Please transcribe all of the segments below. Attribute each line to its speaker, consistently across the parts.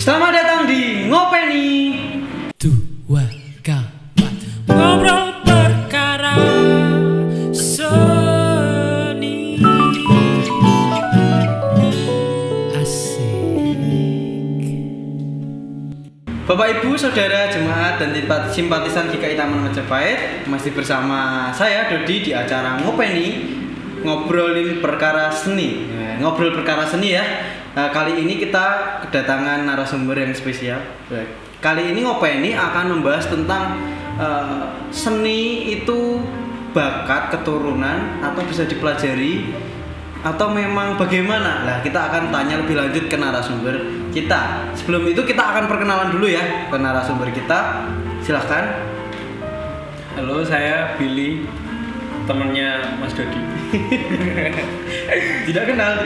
Speaker 1: Selamat datang di Ngopeni.
Speaker 2: Dua kapat ngobrol perkara seni. Asik.
Speaker 1: Bapak Ibu, Saudara, jemaat dan simpatisan GKI Taman Majapahit, masih bersama saya Dodi di acara Ngopeni, ngobrolin perkara seni. Ngobrol perkara seni ya. Kali ini kita kedatangan narasumber yang spesial. Kali ini Ngopeni akan membahas tentang seni itu bakat, keturunan, atau bisa dipelajari, atau memang bagaimana? Nah, kita akan tanya lebih lanjut ke narasumber kita. Sebelum itu kita akan perkenalan dulu ya ke narasumber kita. Silahkan.
Speaker 3: Halo, saya Billy, temennya Mas Dodi.
Speaker 1: Tidak kenal.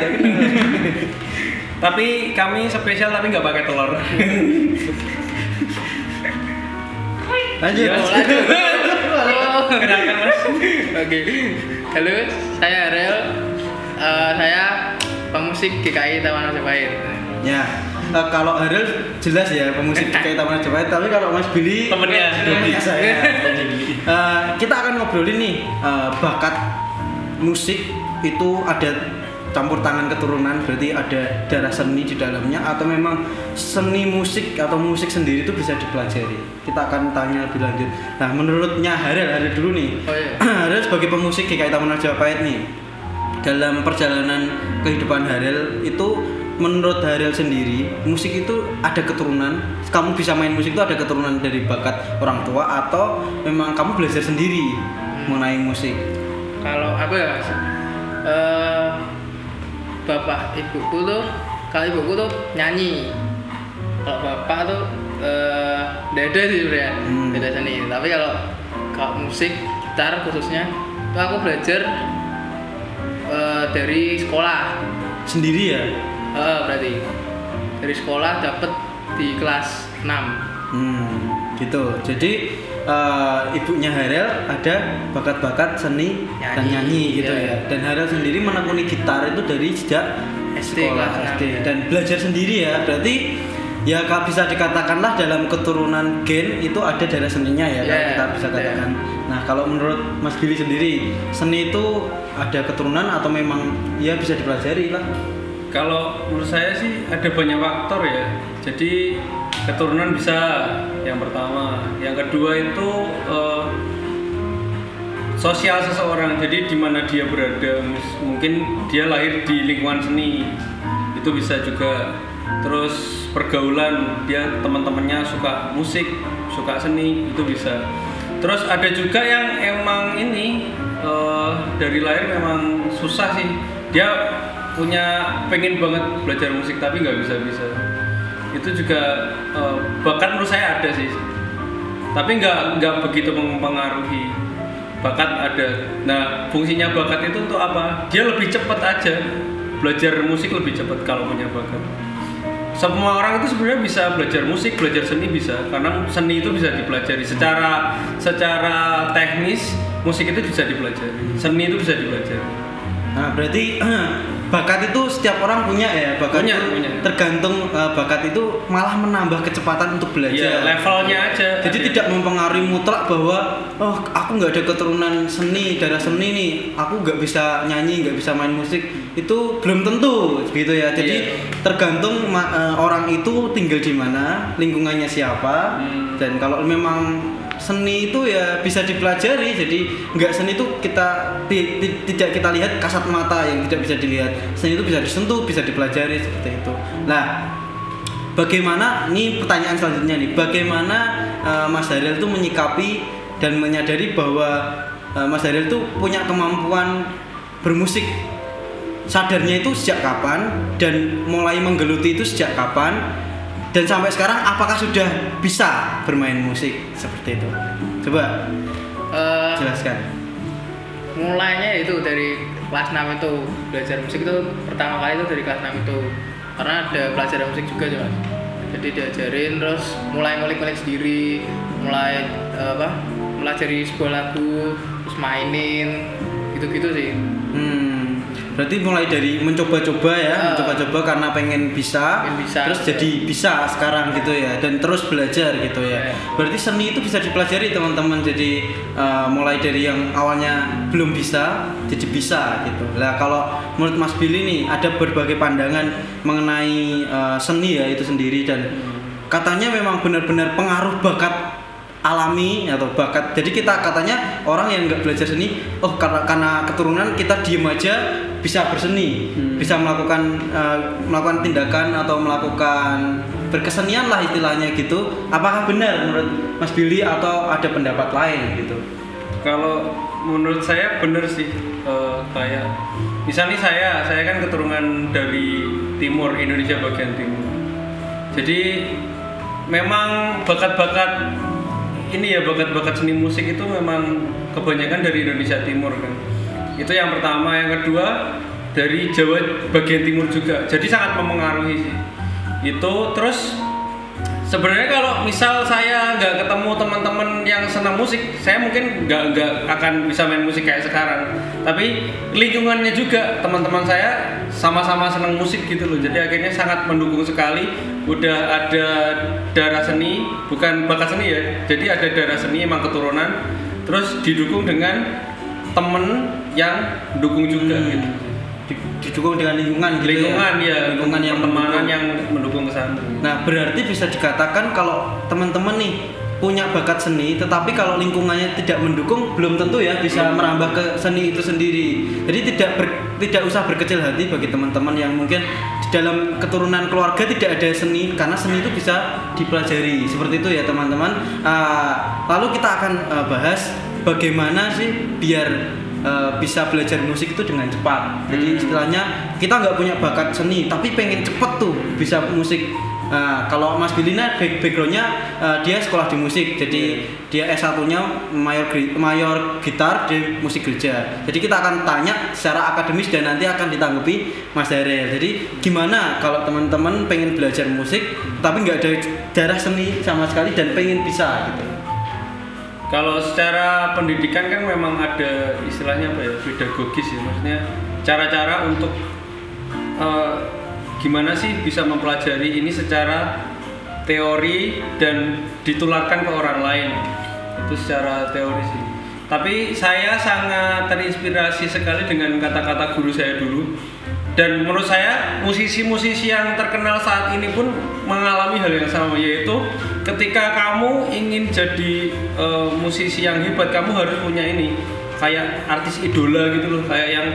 Speaker 3: Tapi kami spesial tapi nggak pakai telur.
Speaker 1: Lanjut.
Speaker 3: Kenalkan Mas.
Speaker 4: Oke, halo, saya Ariel. Saya pemusik GKI Taman Majapahit.
Speaker 1: Ya. Kalau Ariel jelas ya pemusik GKI Taman Majapahit, tapi kalau Mas Billy
Speaker 3: Temennya.
Speaker 1: Dodi saya. Kita akan ngobrolin nih bakat musik itu ada campur tangan keturunan, berarti ada darah seni di dalamnya, atau memang seni musik atau musik sendiri itu bisa dipelajari. Kita akan tanya lebih lanjut. Nah, menurutnya Harel dulu nih.
Speaker 4: Oh iya.
Speaker 1: Harel sebagai pemusik GKI Taman Majapahit nih, dalam perjalanan kehidupan Harel itu, menurut Harel sendiri, musik itu ada keturunan. Kamu bisa main musik itu ada keturunan dari bakat orang tua, atau memang kamu belajar sendiri mengenai musik?
Speaker 4: Kalau aku ya Mas, bapak ibuku tuh, kalau ibuku tuh nyanyi, kalau bapak tuh dada sih sebenarnya, beda seni. Tapi kalau musik gitar khususnya, itu aku belajar dari sekolah.
Speaker 1: Sendiri ya?
Speaker 4: Berarti dari sekolah dapet di kelas 6.
Speaker 1: Gitu. Jadi ibunya Harel ada bakat-bakat seni dan nyanyi gitu
Speaker 4: iya.
Speaker 1: ya. Dan Harel sendiri menekuni gitar itu dari sejak
Speaker 4: SD,
Speaker 1: sekolah
Speaker 4: kelas
Speaker 1: SD
Speaker 4: 6,
Speaker 1: dan belajar sendiri ya. Berarti ya bisa dikatakanlah dalam keturunan gen itu ada darah seninya ya, kalau kita bisa katakan. Nah, kalau menurut Mas Billy sendiri, seni itu ada keturunan atau memang ya bisa dipelajari lah?
Speaker 3: Kalau menurut saya sih ada banyak faktor ya. Jadi keturunan bisa yang pertama, yang kedua itu sosial seseorang. Jadi di mana dia berada, mungkin dia lahir di lingkungan seni, itu bisa juga. Terus pergaulan, dia teman-temannya suka musik, suka seni, itu bisa. Terus ada juga yang emang ini dari lahir memang susah sih, dia pengen banget belajar musik tapi nggak bisa. Itu juga bakat menurut saya ada sih, tapi nggak begitu mempengaruhi. Bakat ada. Nah, fungsinya bakat itu untuk apa? Dia lebih cepat aja belajar musik, lebih cepat kalau punya bakat. Semua orang itu sebenarnya bisa belajar musik, belajar seni bisa, karena seni itu bisa dipelajari secara teknis. Musik itu bisa dipelajari, seni itu bisa dipelajari.
Speaker 1: Nah, berarti bakat itu setiap orang punya ya, bakat
Speaker 3: Punya.
Speaker 1: Tergantung bakat itu malah menambah kecepatan untuk belajar.
Speaker 3: Ya, levelnya aja.
Speaker 1: Jadi tidak mempengaruhi mutlak bahwa aku nggak ada keturunan seni, darah seni nih, aku nggak bisa nyanyi, nggak bisa main musik, itu belum tentu gitu ya. Jadi tergantung orang itu tinggal di mana, lingkungannya siapa, dan kalau memang seni itu ya bisa dipelajari. Jadi nggak seni itu tidak kita lihat kasat mata yang tidak bisa dilihat. Seni itu bisa disentuh, bisa dipelajari seperti itu. Nah, bagaimana, ini pertanyaan selanjutnya nih, bagaimana Mas Harel itu menyikapi dan menyadari bahwa Mas Harel itu punya kemampuan bermusik? Sadarnya itu sejak kapan, dan mulai menggeluti itu sejak kapan, dan sampai sekarang apakah sudah bisa bermain musik seperti itu? Coba jelaskan.
Speaker 4: Mulainya itu dari kelas 6 itu, belajar musik itu pertama kali itu dari kelas 6 itu, karena ada pelajaran musik juga Mas. Jadi diajarin, terus mulai ngulik-ngulik sendiri, mulai melajari sebuah lagu, terus mainin, gitu-gitu sih.
Speaker 1: Berarti mulai dari mencoba-coba ya, mencoba-coba karena pengen bisa, terus jadi bisa sekarang gitu ya, dan terus belajar gitu ya. Berarti seni itu bisa dipelajari teman-teman. Jadi mulai dari yang awalnya belum bisa jadi bisa gitu. Lah kalau menurut Mas Billy nih ada berbagai pandangan mengenai seni ya itu sendiri, dan katanya memang benar-benar pengaruh bakat alami atau bakat. Jadi kita katanya orang yang nggak belajar seni, karena keturunan kita diem aja bisa berseni, bisa melakukan tindakan atau melakukan berkesenian lah istilahnya gitu. Apakah benar menurut Mas Billy atau ada pendapat lain gitu?
Speaker 3: Kalau menurut saya benar sih, kayak misalnya saya kan keturunan dari timur Indonesia bagian timur. Jadi memang bakat-bakat ini ya, bakat-bakat seni musik itu memang kebanyakan dari Indonesia Timur kan. Itu yang pertama. Yang kedua dari Jawa bagian timur juga. Jadi sangat mempengaruhi sih. Itu terus sebenarnya kalau misal saya nggak ketemu teman-teman yang senang musik, saya mungkin nggak akan bisa main musik kayak sekarang. Tapi lingkungannya juga, teman-teman saya sama-sama senang musik gitu loh. Jadi akhirnya sangat mendukung sekali. Udah ada darah seni, bukan bakat seni ya. Jadi ada darah seni emang keturunan. Terus didukung dengan temen yang dukung juga gitu.
Speaker 1: Didukung dengan lingkungan gitu
Speaker 3: lingkungan yang pertemanan yang mendukung ke sana.
Speaker 1: Nah, berarti bisa dikatakan kalau teman-teman nih punya bakat seni, tetapi kalau lingkungannya tidak mendukung, belum tentu ya bisa merambah ke seni itu sendiri. Jadi tidak usah berkecil hati bagi teman-teman yang mungkin di dalam keturunan keluarga tidak ada seni, karena seni itu bisa dipelajari. Seperti itu ya teman-teman. Lalu kita akan bahas bagaimana sih biar bisa belajar musik itu dengan cepat. Jadi istilahnya kita nggak punya bakat seni tapi pengen cepet tuh bisa musik. Kalau Mas Billy backgroundnya dia sekolah di musik, jadi dia S1-nya mayor gitar di musik gereja. Jadi kita akan tanya secara akademis dan nanti akan ditanggapi Mas Darel. Jadi gimana kalau teman-teman pengen belajar musik tapi nggak ada darah seni sama sekali dan pengen bisa gitu?
Speaker 3: Kalau secara pendidikan kan memang ada istilahnya apa ya, pedagogis ya, maksudnya cara-cara untuk gimana sih bisa mempelajari ini secara teori dan ditularkan ke orang lain. Itu secara teori sih. Tapi saya sangat terinspirasi sekali dengan kata-kata guru saya dulu. Dan menurut saya musisi-musisi yang terkenal saat ini pun mengalami hal yang sama, yaitu ketika kamu ingin jadi musisi yang hebat, kamu harus punya ini kayak artis idola gitu loh, kayak yang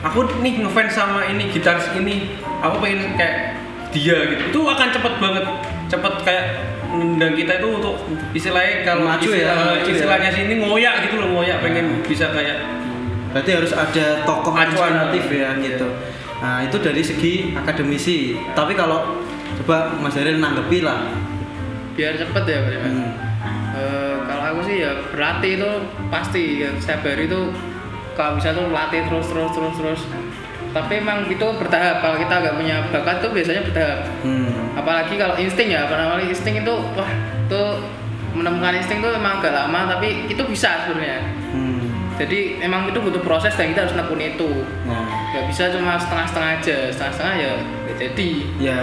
Speaker 3: aku nih ngefans sama ini gitaris ini, aku pengen kayak dia gitu. Itu akan cepet banget, cepet kayak nendang kita itu untuk istilahnya kalau istilahnya sini ngoyak gitu loh, ngoyak pengen bisa kayak.
Speaker 1: Berarti harus ada tokoh inspiratif ya gitu. Nah itu dari segi akademisi. Tapi kalau coba Mas Darel nanggepi lah.
Speaker 4: Biar cepet ya Pak. Kalau aku sih ya berlatih itu pasti ya, setiap hari itu kalau bisa tuh latih terus. Tapi emang itu bertahap. Kalau kita nggak punya bakat tuh biasanya bertahap. Apalagi kalau insting ya, apalagi insting itu itu menemukan insting itu memang agak lama, tapi itu bisa sebenarnya. Jadi emang itu butuh proses dan kita harus nekuni itu. Nggak bisa cuma setengah-setengah aja, setengah-setengah ya jadi. Ya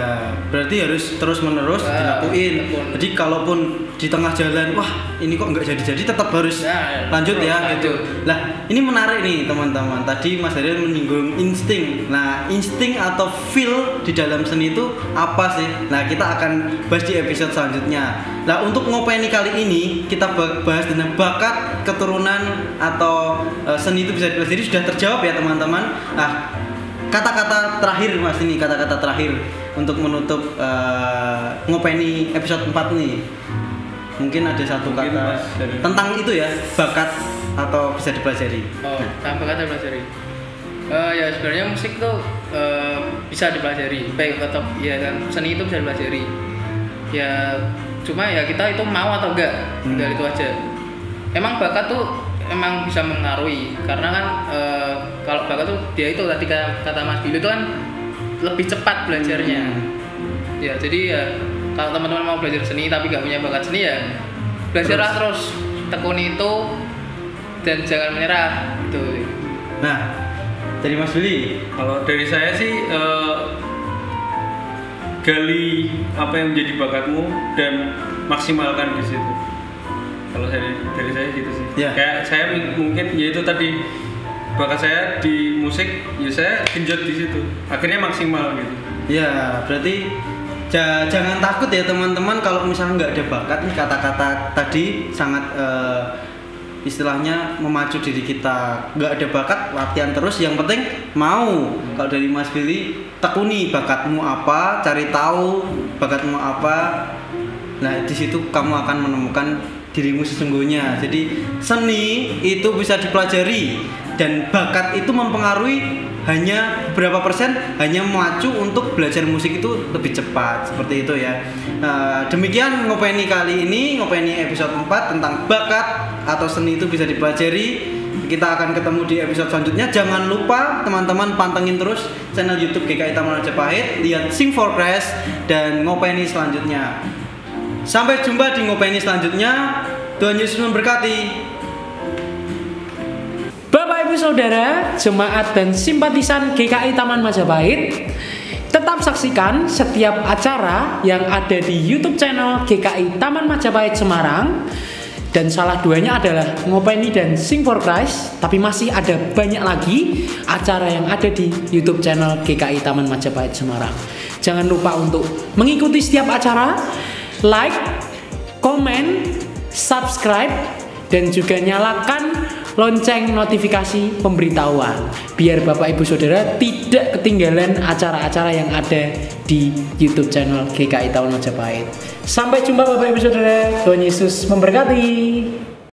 Speaker 1: berarti harus terus-menerus dilakuin. Jadi kalaupun di tengah jalan, wah ini kok nggak jadi-jadi, tetap harus lanjut ya gitu. Lah ini menarik nih teman-teman. Tadi Mas Darel menyinggung insting. Nah insting atau feel di dalam seni itu apa sih? Nah kita akan bahas di episode selanjutnya. Nah untuk ngopeni kali ini kita bahas tentang bakat keturunan atau seni itu bisa dipelajari sudah terjawab ya teman-teman. Nah kata-kata terakhir Mas, ini kata-kata terakhir untuk menutup ngopeni episode 4 nih. Mungkin ada satu kata tentang itu ya, bakat atau bisa dipelajari.
Speaker 4: Tentang bakat dipelajari. Ya sebenarnya musik tuh bisa dipelajari, baik atau ya kan seni itu bisa dipelajari. Ya cuma ya kita itu mau atau enggak, tinggal itu aja. Emang bakat tuh emang bisa mengaruhi, karena kan kalau bakat tuh dia itu tadi kata Mas Billy itu kan lebih cepat belajarnya. Ya jadi ya kalau teman-teman mau belajar seni tapi nggak punya bakat seni ya belajarlah terus tekuni itu dan jangan menyerah gitu.
Speaker 1: Nah Dari Mas Billy.
Speaker 3: Kalau dari saya sih gali apa yang menjadi bakatmu dan maksimalkan di situ. Kalau dari saya gitu sih.
Speaker 1: Ya.
Speaker 3: Kayak saya mungkin ya itu tadi bakat saya di musik, ya saya genjot di situ. Akhirnya maksimal gitu.
Speaker 1: Ya, berarti jangan takut ya teman-teman kalau misalnya nggak ada bakat nih, kata-kata tadi sangat istilahnya memacu diri kita. Nggak ada bakat, latihan terus, yang penting mau. Kalau dari Mas Billy, tekuni bakatmu apa, cari tahu bakatmu apa. Nah, di situ kamu akan menemukan dirimu sesungguhnya. Jadi seni itu bisa dipelajari dan bakat itu mempengaruhi hanya berapa persen, hanya memacu untuk belajar musik itu lebih cepat, seperti itu ya. Demikian Ngopeni kali ini, Ngopeni episode 4 tentang bakat atau seni itu bisa dipelajari. Kita akan ketemu di episode selanjutnya. Jangan lupa teman-teman pantengin terus channel YouTube GKI Taman Majapahit, lihat Sing for Crash dan Ngopeni selanjutnya. Sampai jumpa di Ngopeni selanjutnya. Tuhan Yesus memberkati.
Speaker 2: Bapak Ibu Saudara, jemaat dan simpatisan GKI Taman Majapahit, tetap saksikan setiap acara yang ada di YouTube channel GKI Taman Majapahit Semarang. Dan salah duanya adalah Ngopeni dan Sing for Christ. Tapi masih ada banyak lagi acara yang ada di YouTube channel GKI Taman Majapahit Semarang. Jangan lupa untuk mengikuti setiap acara, like, komen, subscribe, dan juga nyalakan lonceng notifikasi pemberitahuan biar Bapak Ibu Saudara tidak ketinggalan acara-acara yang ada di YouTube channel GKI Taman Majapahit. Sampai jumpa Bapak Ibu Saudara. Tuhan Yesus memberkati.